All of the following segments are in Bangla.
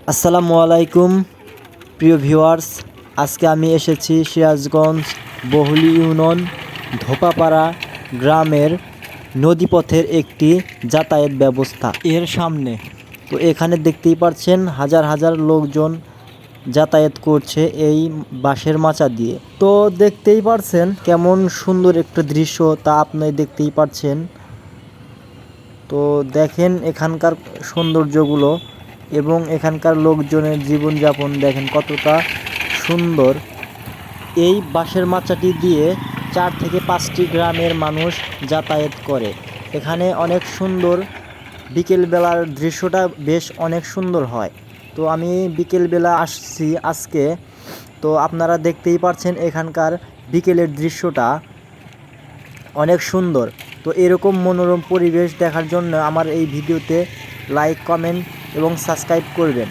আসসালামু আলাইকুম প্রিয় ভিউয়ার্স, আজকে আমি এসেছি সিরাজগঞ্জ বহুলী ইউনিয়ন ধোপাপাড়া গ্রামের নদীপথের একটি যাতায়াত ব্যবস্থা এর সামনে। তো এখানে দেখতেই পাচ্ছেন হাজার হাজার লোকজন যাতায়াত করছে এই বাঁশের মাচা দিয়ে। তো দেখতেই পাচ্ছেন কেমন সুন্দর একটা দৃশ্য, তা আপনি দেখতেই পাচ্ছেন। তো দেখেন এখানকার সৌন্দর্যগুলো এবং এখানকার লোকজনের জীবনযাপন দেখেন কতটা সুন্দর। এই বাঁশের মাচাটি দিয়ে 4 থেকে 5টি গ্রামের মানুষ যাতায়াত করে। এখানে অনেক সুন্দর, বিকেলবেলার দৃশ্যটা বেশ অনেক সুন্দর হয়। তো আমি বিকেলবেলা আসছি আজকে, তো আপনারা দেখতেই পাচ্ছেন এখানকার বিকেলের দৃশ্যটা অনেক সুন্দর। তো এরকম মনোরম পরিবেশ দেখার জন্য আমার এই ভিডিওতে লাইক, কমেন্ট এবং সাবস্ক্রাইব করবেন।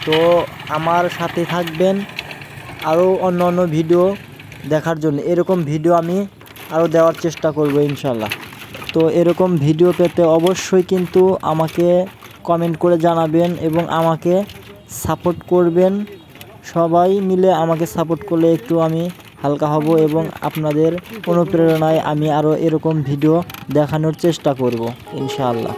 তো আমার সাথে থাকবেন আরও অন্য ভিডিও দেখার জন্য। এরকম ভিডিও আমি আরও দেওয়ার চেষ্টা করব ইনশাল্লাহ। তো এরকম ভিডিও পেতে অবশ্যই কিন্তু আমাকে কমেন্ট করে জানাবেন এবং আমাকে সাপোর্ট করবেন। সবাই মিলে আমাকে সাপোর্ট করলে একটু আমি হালকা হব এবং আপনাদের অনুপ্রেরণায় আমি আরও এরকম ভিডিও দেখানোর চেষ্টা করব ইনশাআল্লাহ।